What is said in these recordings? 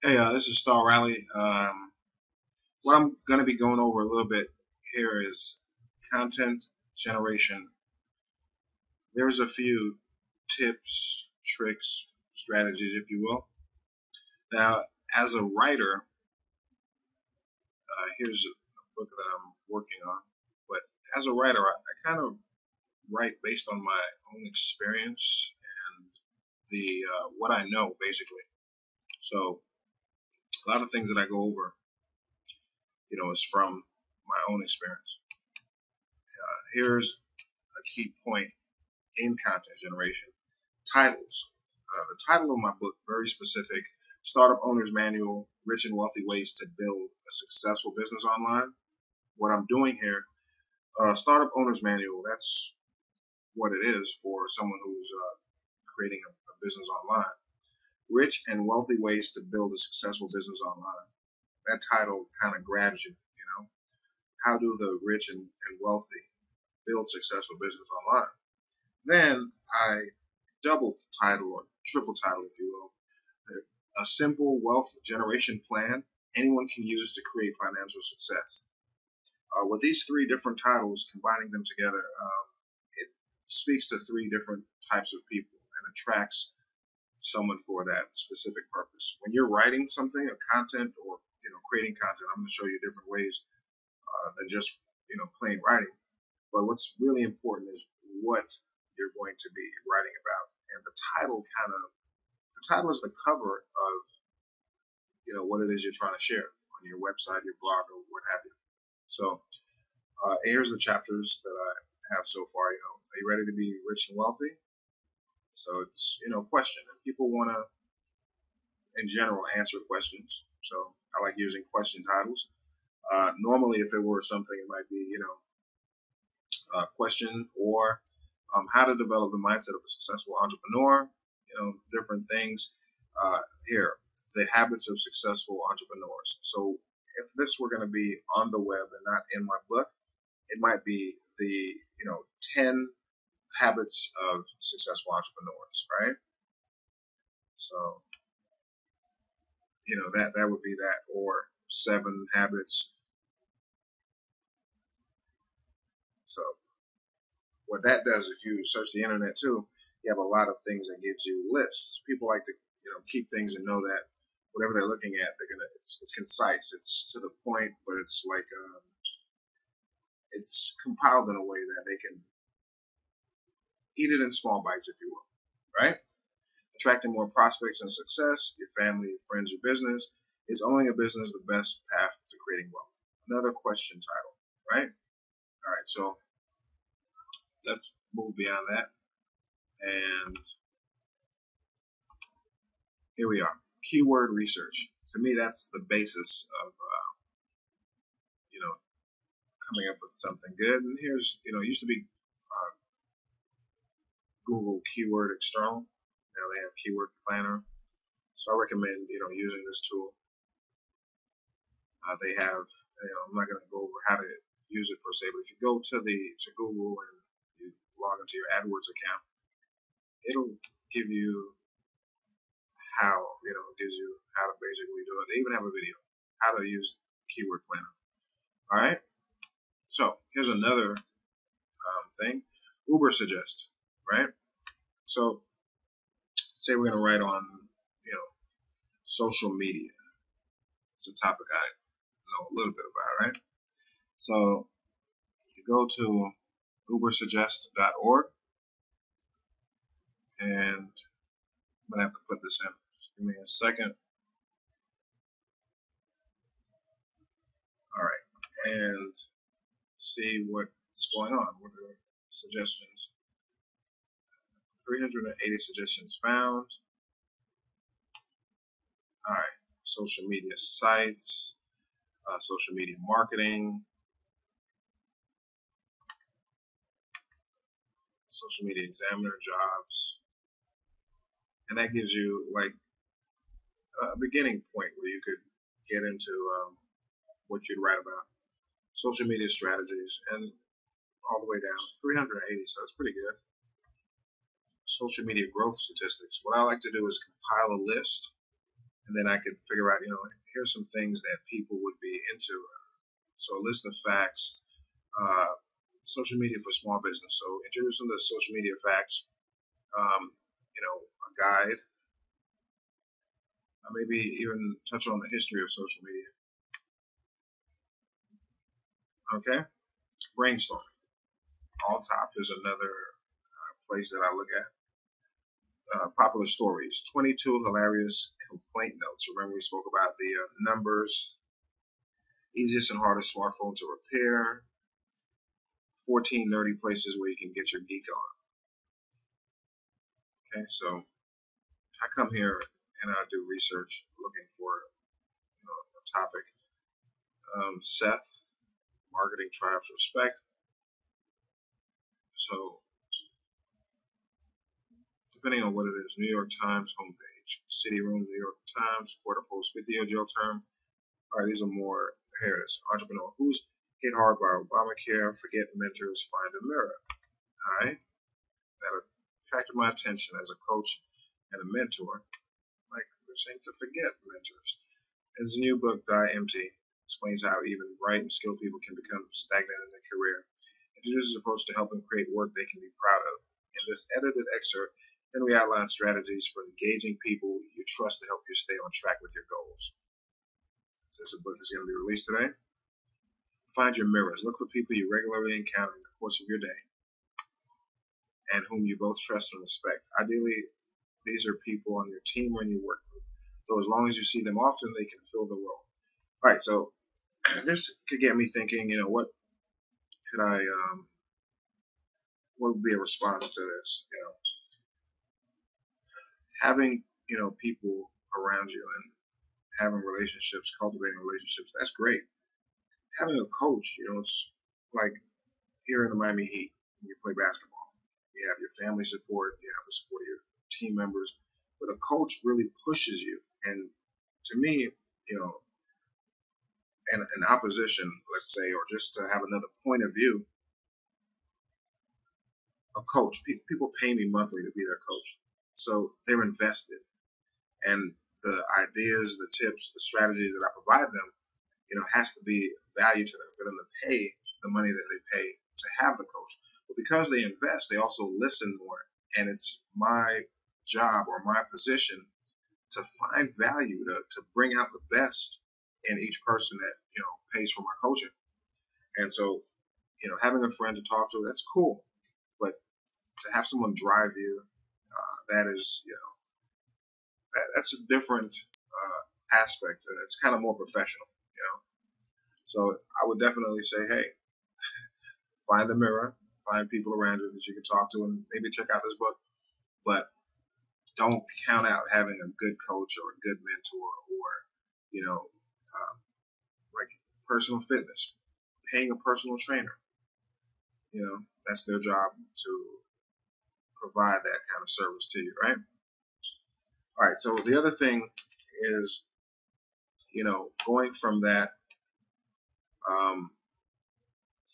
Hey, this is Star Riley. What I'm going to be going over a little bit here is content generation. There's a few tips, tricks, strategies, if you will. Now, as a writer, here's a book that I'm working on. But as a writer, I kind of write based on my own experience and the what I know, basically. So a lot of things that I go over, is from my own experience. Here's a key point in content generation. Titles. The title of my book, very specific. Startup Owner's Manual, Rich and Wealthy Ways to Build a Successful Business Online. What I'm doing here, Startup Owner's Manual, that's what it is for someone who's creating a business online. Rich and Wealthy Ways to Build a Successful Business Online. That title kind of grabs you. How do the rich and wealthy build successful business online? Then I double title or triple title, if you will, a simple wealth generation plan anyone can use to create financial success. With these three different titles, combining them together, it speaks to three different types of people and attracts someone for that specific purpose. When you're writing something, a content, or creating content, I'm going to show you different ways than just plain writing. But what's really important is what you're going to be writing about, and the title is the cover of what it is you're trying to share on your website, your blog, or what have you. So here's the chapters that I have so far. Are you ready to be rich and wealthy? So it's question, and people want to, in general, answer questions. So I like using question titles. Normally, if it were something, it might be question or how to develop the mindset of a successful entrepreneur. Different things. Here, the habits of successful entrepreneurs. So if this were going to be on the web and not in my book, it might be the 10 habits of successful entrepreneurs, right? So that would be that, or 7 habits. So what that does, if you search the internet too, you have a lot of things that gives you lists. People like to keep things and know that whatever they're looking at, it's concise, it's to the point, but it's like it's compiled in a way that they can eat it in small bites, if you will, right? Attracting more prospects and success, your family, your friends, your business. Is owning a business the best path to creating wealth? Another question title, right? All right, so let's move beyond that. And here we are. Keyword research. To me, that's the basis of coming up with something good. And here's it used to be Google Keyword External. Now they have Keyword Planner. So I recommend using this tool. They have I'm not going to go over how to use it per se, but if you go to Google and you log into your AdWords account, it'll give you it gives you how to basically do it. They even have a video how to use Keyword Planner. All right. So here's another thing. Ubersuggest, right? So say we're going to write on social media. It's a topic I know a little bit about, right? So you go to ubersuggest.org, and I'm going to have to put this in. Just give me a second. All right. And see what's going on. What are the suggestions? 380 suggestions found. All right. Social media sites, social media marketing, social media examiner jobs. And that gives you like a beginning point where you could get into what you'd write about. Social media strategies, and all the way down 380, so that's pretty good. Social media growth statistics. What I like to do is compile a list, and then I could figure out, here's some things that people would be into. So a list of facts, uh, social media for small business. So introduce them to social media facts, a guide, maybe even touch on the history of social media. Okay, brainstorming. Alltop is another place that I look at. Popular stories, 22 hilarious complaint notes. Remember we spoke about the numbers, easiest and hardest smartphone to repair, 14 nerdy places where you can get your geek on. Okay, so I come here and I do research looking for a topic. Seth, marketing triumphs respect. So depending on what it is, New York Times homepage, City Room, New York Times, Quarter Post video jail term. All right, these are more. Here it is. Entrepreneur. Who's hit hard by Obamacare? Forget mentors. Find a mirror. All right. That attracted my attention as a coach and a mentor. Like we're saying to forget mentors. His new book, Die Empty, explains how even bright and skilled people can become stagnant in their career. Introduces an approach to help them create work they can be proud of. In this edited excerpt, then we outline strategies for engaging people you trust to help you stay on track with your goals. This book is going to be released today. Find your mirrors. Look for people you regularly encounter in the course of your day and whom you both trust and respect. Ideally, these are people on your team or in your work group. So as long as you see them often, they can fill the role. All right, so this could get me thinking, what could what would be a response to this? Having, people around you and having relationships, cultivating relationships, that's great. Having a coach, it's like here in the Miami Heat, when you play basketball. You have your family support, you have the support of your team members, but a coach really pushes you. And to me, in opposition, let's say, or just to have another point of view, a coach, people pay me monthly to be their coach. So they're invested. And the ideas, the tips, the strategies that I provide them, has to be value to them for them to pay the money that they pay to have the coach. But because they invest, they also listen more. And it's my job or my position to find value, to bring out the best in each person that, pays for my coaching. And so, having a friend to talk to, that's cool. But to have someone drive you, that is, that's a different aspect. And it's kind of more professional. So I would definitely say, hey, find a mirror, find people around you that you can talk to, and maybe check out this book. But don't count out having a good coach or a good mentor or, like personal fitness, paying a personal trainer. That's their job to provide that kind of service to you, right? All right. So the other thing is, going from that,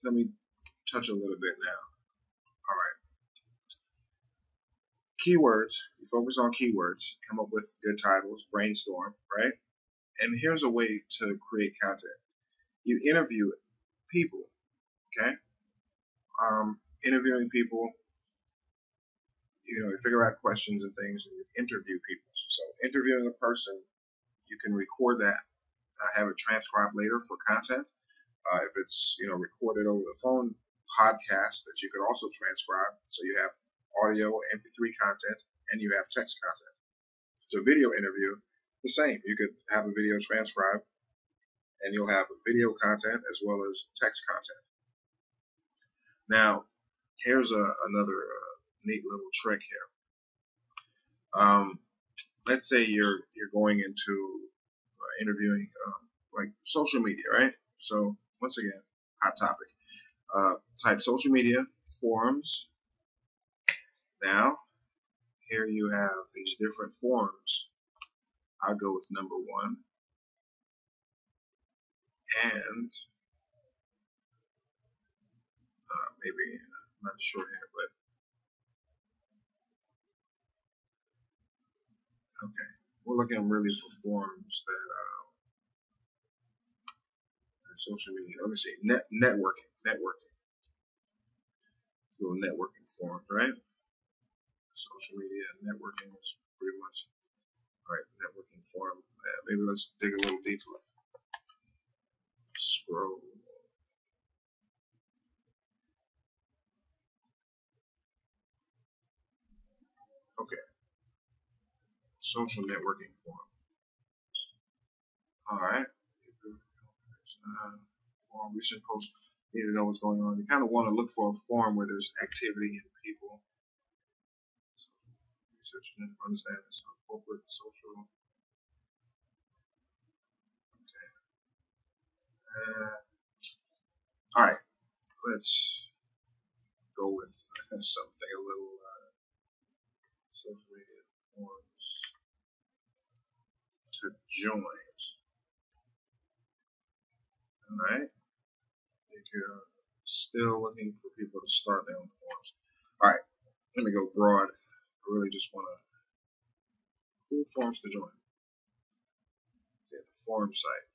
let me touch a little bit now. All right. Keywords. You focus on keywords, come up with good titles, brainstorm, right? And here's a way to create content. You interview people, okay? Interviewing people, you figure out questions and things, and you interview people. So interviewing a person, you can record that, have it transcribed later for content. If it's recorded over the phone, podcast that you could also transcribe, so you have audio, MP3 content, and you have text content. If it's a video interview, the same. You could have a video transcribed, and you'll have video content as well as text content. Now, here's another neat little trick here. Let's say you're going into interviewing like social media, right? So once again, hot topic. Type social media forums. Now, here you have these different forums. I'll go with number one. And maybe, I'm not sure here, but okay. we're looking really for forums that social media. Let me see, networking, little networking forums, right? Social media networking is pretty much right. Networking forum. Maybe let's dig a little deeper. Scroll. Okay, social networking forum. All right. Recent posts. Need to know what's going on. You kind of want to look for a forum where there's activity and people. Research and understanding. So corporate, social. Okay. All right. Let's go with something a little social media forums to join. All right. If you're still looking for people to start their own forums. All right. Let me go broad. I really just want to cool forums to join. Okay, the forum site.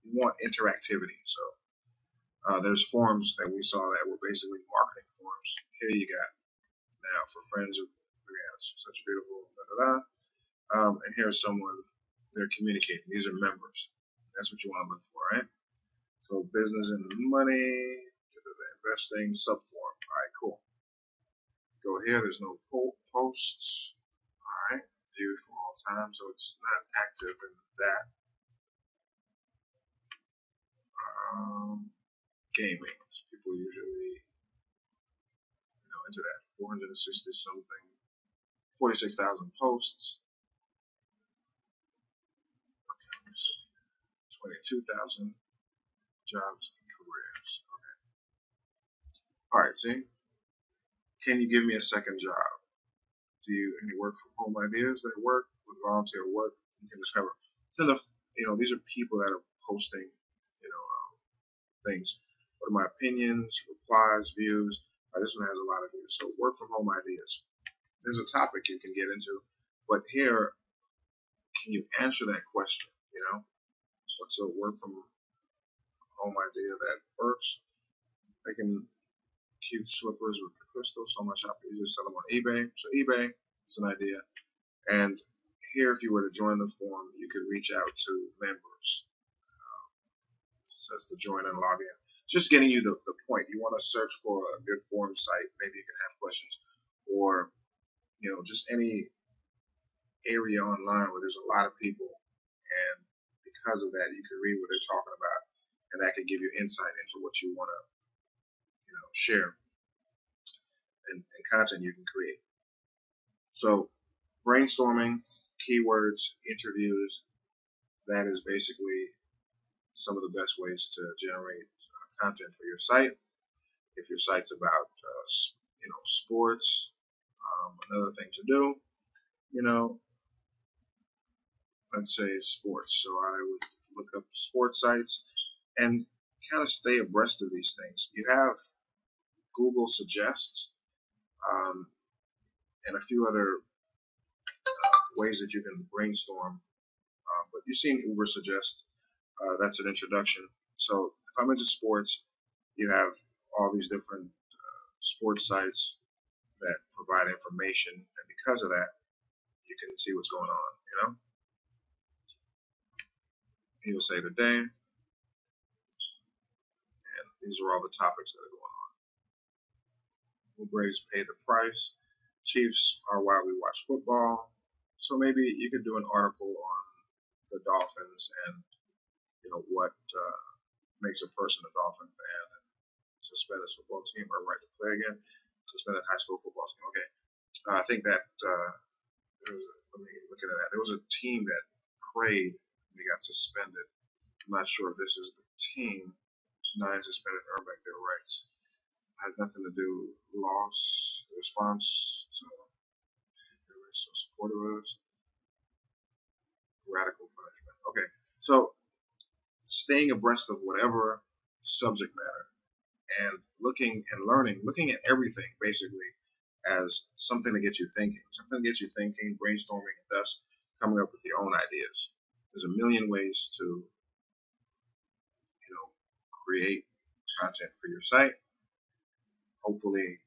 You want interactivity, so there's forums that we saw that were basically marketing forums. Here you got now for friends of such beautiful and here's someone they're communicating. These are members. That's what you want to look for, right? So business and money, investing, subforum. All right, cool. Go here. There's no posts. All right, viewed for all time, so it's not active in that. Gaming. So people usually into that 460 something, 46,000 posts, 22,000 jobs and careers. Okay. All right, see? Can you give me a second job? Do you any work from home ideas that work with volunteer work? You can discover. So these are people that are posting, things. What are my opinions, replies, views? This one has a lot of views. So work from home ideas. There's a topic you can get into, but here, can you answer that question? What's a work from home idea that works? Making cute slippers with crystals. So much you just sell them on eBay. So eBay is an idea. And here, if you were to join the forum, you could reach out to members. It says to join and log in. It's just getting you the point. You want to search for a good forum site. Maybe you can have questions, or just any area online where there's a lot of people, and because of that, you can read what they're talking about, and that can give you insight into what you want to, share and content you can create. So, brainstorming, keywords, interviews, that is basically some of the best ways to generate content for your site. If your site's about, sports, another thing to do, let's say sports. So I would look up sports sites and kind of stay abreast of these things. You have Google Suggests and a few other ways that you can brainstorm. But you've seen Uber Suggest. That's an introduction. So if I'm into sports, you have all these different sports sites that provide information, and because of that, you can see what's going on. You'll say today, and these are all the topics that are going on. Will Braves pay the price? Chiefs are why we watch football. So maybe you could do an article on the Dolphins and what makes a person a Dolphin fan, and suspended football team or right to play again, suspended high school football team. Okay, I think that let me look into that. There was a team that prayed and they got suspended. I'm not sure if this is the team. 9 suspended, earn back their rights. It has nothing to do loss, the response. So they were so supportive of us. Radical punishment. Okay, so staying abreast of whatever subject matter and looking and learning, looking at everything basically, as something to get you thinking, brainstorming, and thus coming up with your own ideas. There's a million ways to, create content for your site. Hopefully,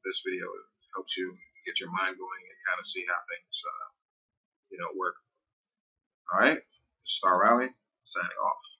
this video helps you get your mind going and kind of see how things, work. All right, Star Rally signing off.